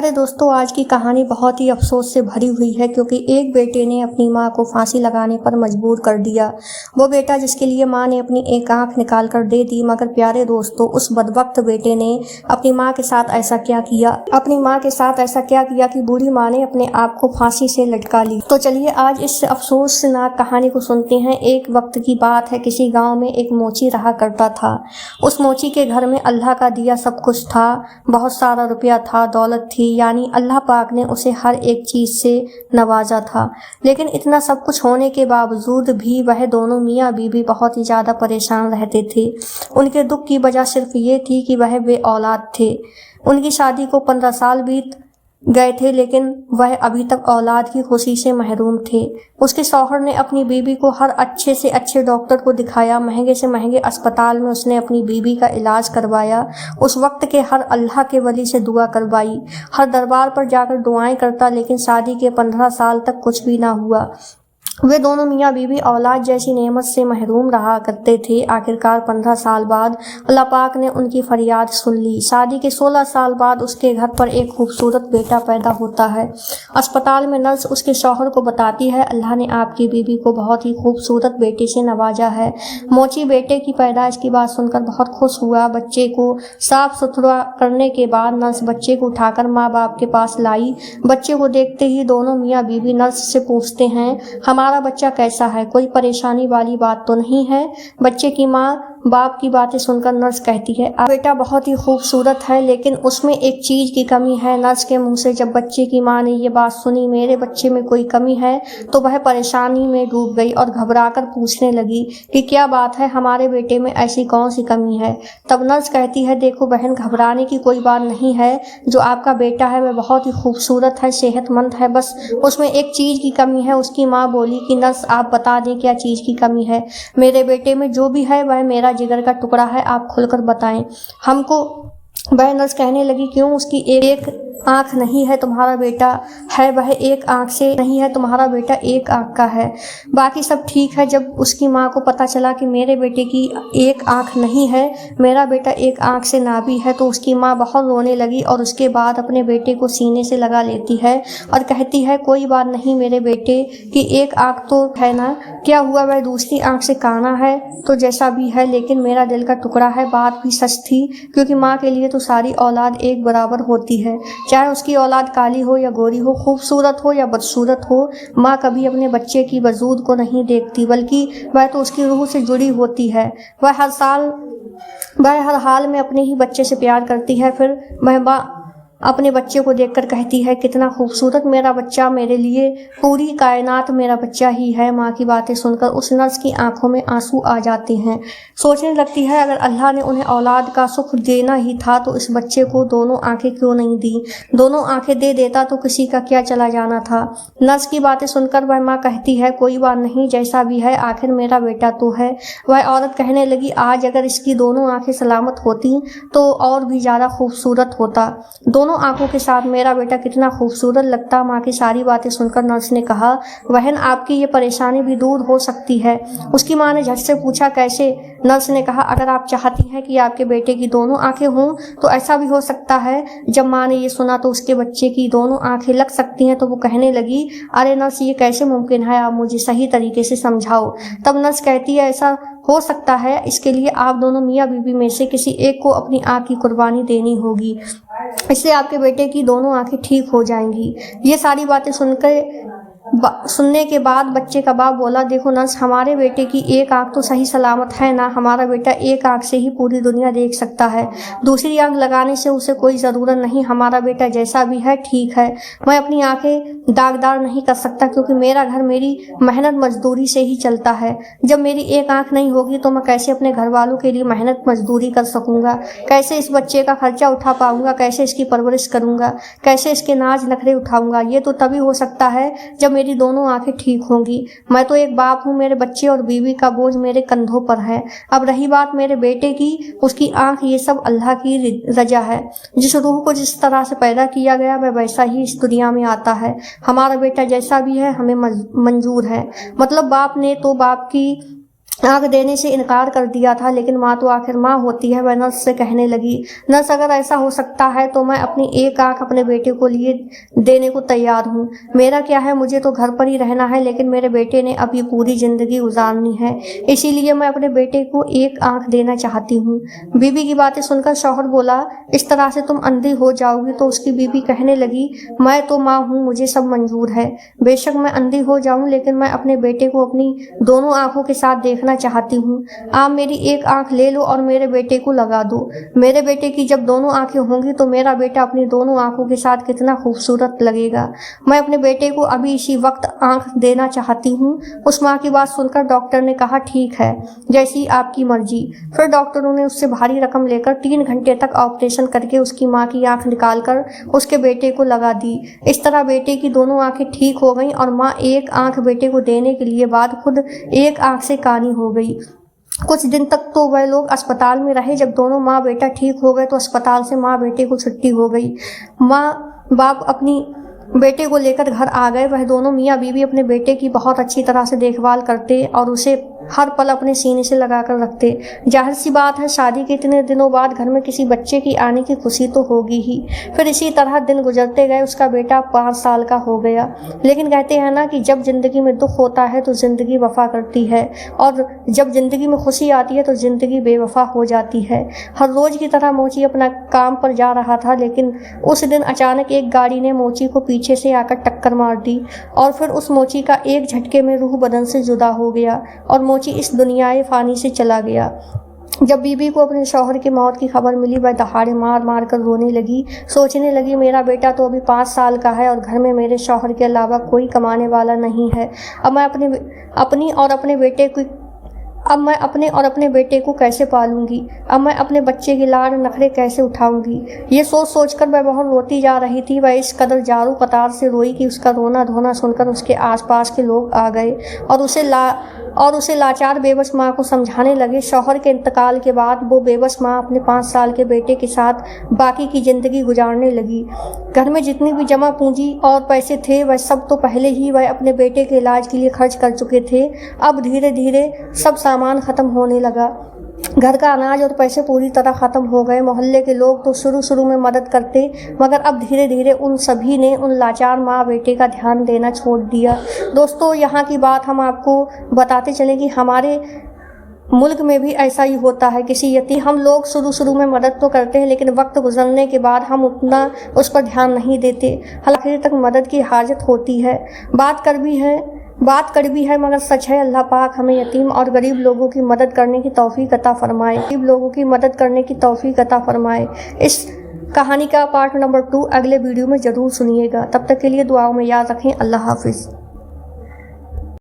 प्यारे दोस्तों, आज की कहानी बहुत ही अफसोस से भरी हुई है क्योंकि एक बेटे ने अपनी मां को फांसी लगाने पर मजबूर कर दिया। वो बेटा जिसके लिए मां ने अपनी एक आंख निकाल कर दे दी, मगर प्यारे दोस्तों, उस बदबख्त बेटे ने अपनी मां के साथ ऐसा क्या किया कि बूढ़ी मां ने अपने आप को फांसी से लटका ली। तो चलिए आज इस अफसोसनाक कहानी को सुनते हैं। एक वक्त की बात है, किसी गाँव में एक मोची रहा करता था। उस मोची के घर में अल्लाह का दिया सब कुछ था। बहुत सारा रुपया था, दौलत थी, यानी अल्लाह पाक ने उसे हर एक चीज से नवाजा था। लेकिन इतना सब कुछ होने के बावजूद भी वह दोनों मियाँ बीवी बहुत ही ज्यादा परेशान रहते थे। उनके दुख की वजह सिर्फ ये थी कि वह बे औलाद थे। उनकी शादी को 15 साल बीत गए थे, लेकिन वह अभी तक औलाद की खुशी से महरूम थे। उसके शौहर ने अपनी बीवी को हर अच्छे से अच्छे डॉक्टर को दिखाया, महंगे से महंगे अस्पताल में उसने अपनी बीवी का इलाज करवाया। उस वक्त के हर अल्लाह के वली से दुआ करवाई, हर दरबार पर जाकर दुआएं करता, लेकिन शादी के 15 साल तक कुछ भी ना हुआ। वे दोनों मियाँ बीवी औलाद जैसी नेमत से महरूम रहा करते थे। आखिरकार 15 साल बाद अल्लाह पाक ने उनकी फरियाद सुन ली। शादी के 16 साल बाद उसके घर पर एक खूबसूरत बेटा पैदा होता है। अस्पताल में नर्स उसके शौहर को बताती है, अल्लाह ने आपकी बीवी को बहुत ही खूबसूरत बेटे से नवाजा है। मोची बेटे की पैदाइश की बात सुनकर बहुत खुश हुआ। बच्चे को साफ सुथरा करने के बाद नर्स बच्चे को उठाकर माँ बाप के पास लाई। बच्चे को देखते ही दोनों मियाँ बीवी नर्स से पूछते हैं, हमारा बच्चा कैसा है, कोई परेशानी वाली बात तो नहीं है? बच्चे की माँ बाप की बातें सुनकर नर्स कहती है, बेटा बहुत ही खूबसूरत है, लेकिन उसमें एक चीज की कमी है। नर्स के मुंह से जब बच्चे की माँ ने ये बात सुनी, मेरे बच्चे में कोई कमी है, तो वह परेशानी में डूब गई और घबराकर पूछने लगी कि क्या बात है, हमारे बेटे में ऐसी कौन सी कमी है? तब नर्स कहती है, देखो बहन, घबराने की कोई बात नहीं है। जो आपका बेटा है वह बहुत ही खूबसूरत है, सेहतमंद है, बस उसमें एक चीज की कमी है। उसकी माँ बोली कि नर्स आप बता दें क्या चीज की कमी है। मेरे बेटे में जो भी है वह मेरा जिगर का टुकड़ा है, आप खुलकर बताएं हमको। वह नर्स कहने लगी, क्यों, उसकी एक आंख नहीं है, तुम्हारा बेटा है, वह एक आंख से नहीं है, तुम्हारा बेटा एक आंख का है, बाकी सब ठीक है। जब उसकी माँ को पता चला कि मेरे बेटे की एक आंख नहीं है, मेरा बेटा एक आंख से नाभी है, तो उसकी माँ बहुत रोने लगी और उसके बाद अपने बेटे को सीने से लगा लेती है और कहती है, कोई बात नहीं, मेरे बेटे की एक आंख तो है ना, क्या हुआ, वह दूसरी आंख से काना है तो जैसा भी है, लेकिन मेरा दिल का टुकड़ा है। बात भी सच थी, क्योंकि माँ के लिए तो सारी औलाद एक बराबर होती है, चाहे उसकी औलाद काली हो या गोरी हो, खूबसूरत हो या बदसूरत हो। माँ कभी अपने बच्चे की वजूद को नहीं देखती, बल्कि वह तो उसकी रूह से जुड़ी होती है। वह हर हाल में अपने ही बच्चे से प्यार करती है। फिर वह माँ अपने बच्चे को देखकर कहती है, कितना खूबसूरत मेरा बच्चा, मेरे लिए पूरी कायनात मेरा बच्चा ही है। माँ की बातें सुनकर उस नर्स की आंखों में आंसू आ जाते हैं। सोचने लगती है, अगर अल्लाह ने उन्हें औलाद का सुख देना ही था तो इस बच्चे को दोनों आंखें क्यों नहीं दी? दोनों आंखें दे देता तो किसी का क्या चला जाना था। नर्स की बातें सुनकर वह माँ कहती है, कोई बात नहीं, जैसा भी है, आखिर मेरा बेटा तो है। वह औरत कहने लगी, आज अगर इसकी दोनों आंखें सलामत होती तो और भी ज्यादा खूबसूरत होता। दोनों आंखों के साथ मेरा बेटा कितना खूबसूरत लगता। माँ की सारी बातें सुनकर नर्स ने कहा, बहन, आपकी ये परेशानी भी दूर हो सकती है। उसकी माँ ने झट से पूछा, कैसे? नर्स ने कहा, अगर आप चाहती हैं कि आपके बेटे की दोनों आंखें हों तो ऐसा भी हो सकता है। जब माँ ने ये सुना तो उसके बच्चे की दोनों आंखें लग सकती हैं, तो वो कहने लगी, अरे नर्स, ये कैसे मुमकिन है, आप मुझे सही तरीके से समझाओ। तब नर्स कहती है, ऐसा हो सकता है, इसके लिए आप दोनों मियाँ बीवी में से किसी एक को अपनी आंख की कुर्बानी देनी होगी, इससे आपके बेटे की दोनों आंखें ठीक हो जाएंगी। ये सारी बातें सुनने के बाद बच्चे का बाप बोला, देखो नर्स, हमारे बेटे की एक आंख तो सही सलामत है ना, हमारा बेटा एक आंख से ही पूरी दुनिया देख सकता है, दूसरी आंख लगाने से उसे कोई ज़रूरत नहीं। हमारा बेटा जैसा भी है ठीक है। मैं अपनी आंखें दागदार नहीं कर सकता, क्योंकि मेरा घर मेरी मेहनत मजदूरी से ही चलता है। जब मेरी एक आंख नहीं होगी तो मैं कैसे अपने घर वालों के लिए मेहनत मजदूरी कर सकूंगा, कैसे इस बच्चे का खर्चा उठा पाऊंगा, कैसे इसकी परवरिश करूंगा, कैसे इसके नाज नखरे उठाऊंगा? ये तो तभी हो सकता है जब मेरी दोनों आंखें ठीक होंगी। मैं तो एक बाप हूँ, मेरे बच्चे और बीवी का बोझ मेरे कंधों पर है। अब रही बात मेरे बेटे की, उसकी आंख, ये सब अल्लाह की रजा है। जिस रूह को जिस तरह से पैदा किया गया वह वैसा ही इस दुनिया में आता है। हमारा बेटा जैसा भी है हमें मंजूर है। मतलब बाप ने तो बाप की आँख देने से इनकार कर दिया था, लेकिन माँ तो आखिर माँ होती है। वह नर्स से कहने लगी, नर्स अगर ऐसा हो सकता है तो मैं अपनी एक आँख अपने बेटे को लिए देने को तैयार हूँ। मेरा क्या है, मुझे तो घर पर ही रहना है, लेकिन मेरे बेटे ने अब ये पूरी ज़िंदगी गुजारनी है, इसीलिए मैं अपने बेटे को एक आँख देना चाहती हूँ। बीबी की बातें सुनकर शौहर बोला, इस तरह से तुम अंधी हो जाओगी। तो उसकी बीबी कहने लगी, मैं तो माँ हूँ, मुझे सब मंजूर है। बेशक मैं अंधी हो जाऊँ, लेकिन मैं अपने बेटे को अपनी दोनों आँखों के साथ देखना चाहती हूँ। आप मेरी एक आंख ले लो और मेरे बेटे को लगा दो। मेरे बेटे की जब दोनों आंखें होंगी तो मेरा बेटा अपनी दोनों आंखों के साथ कितना खूबसूरत लगेगा। मैं अपने बेटे को अभी इसी वक्त आंख देना चाहती हूँ। उस माँ की बात सुनकर डॉक्टर ने कहा, ठीक है, जैसी आपकी मर्जी। फिर डॉक्टरों ने उससे भारी रकम लेकर 3 घंटे तक ऑपरेशन करके उसकी माँ की आंख निकालकर उसके बेटे को लगा दी। इस तरह बेटे की दोनों आंखें ठीक हो गईं और माँ एक आंख बेटे को देने के लिए बाद खुद एक आंख से कानी हो गई। कुछ दिन तक तो वह लोग अस्पताल में रहे। जब दोनों माँ बेटा ठीक हो गए तो अस्पताल से माँ बेटे को छुट्टी हो गई। माँ बाप अपनी बेटे को लेकर घर आ गए। वह दोनों मियाँ बीवी अपने बेटे की बहुत अच्छी तरह से देखभाल करते और उसे हर पल अपने सीने से लगा कर रखते। जाहिर सी बात है, शादी के इतने दिनों बाद घर में किसी बच्चे की आने की खुशी तो होगी ही। फिर इसी तरह दिन गुजरते गए। उसका बेटा 5 साल का हो गया। लेकिन कहते हैं ना कि जब ज़िंदगी में दुख होता है तो ज़िंदगी वफा करती है, और जब ज़िंदगी में खुशी आती है तो ज़िंदगी बेवफा हो जाती है। हर रोज़ की तरह मोची अपना काम पर जा रहा था, लेकिन उस दिन अचानक एक गाड़ी ने मोची को पीछे से आकर टक्कर मार दी और फिर उस मोची का एक झटके में रूह बदन से जुदा हो गया और मोची इस दुनियाए फानी से चला गया। जब बीबी को अपने शौहर की मौत की खबर मिली, वह दहाड़े मार मार कर रोने लगी। सोचने लगी, मेरा बेटा तो अभी 5 साल का है और घर में मेरे शौहर के अलावा कोई कमाने वाला नहीं है। अब मैं अपने और अपने बेटे को कैसे पालूंगी? अब मैं अपने बच्चे की लाड नखरे कैसे उठाऊंगी? ये सोच सोचकर वह बहुत रोती जा रही थी। वह इस कदर जारू कतार से रोई कि उसका रोना धोना सुनकर उसके आसपास के लोग आ गए और उसे लाचार बेबस माँ को समझाने लगे। शौहर के इंतकाल के बाद वो बेबस माँ अपने 5 साल के बेटे के साथ बाकी की ज़िंदगी गुजारने लगी। घर में जितनी भी जमा पूंजी और पैसे थे वह सब तो पहले ही वह अपने बेटे के इलाज के लिए खर्च कर चुके थे। अब धीरे धीरे सब सामान ख़त्म होने लगा। घर का अनाज और पैसे पूरी तरह ख़त्म हो गए। मोहल्ले के लोग तो शुरू में मदद करते, मगर अब धीरे धीरे उन सभी ने उन लाचार माँ बेटे का ध्यान देना छोड़ दिया। दोस्तों, यहाँ की बात हम आपको बताते चलें कि हमारे मुल्क में भी ऐसा ही होता है। किसी यतीम हम लोग शुरू में मदद तो करते हैं, लेकिन वक्त गुजरने के बाद हम उतना उस पर ध्यान नहीं देते। हालांकि तक मदद की हाजत होती है। बात कड़वी है मगर सच है। अल्लाह पाक हमें यतीम और गरीब लोगों की मदद करने की तौफीक अता फरमाए। इस कहानी का पार्ट नंबर 2 अगले वीडियो में ज़रूर सुनिएगा। तब तक के लिए दुआओं में याद रखें। अल्लाह हाफिज़।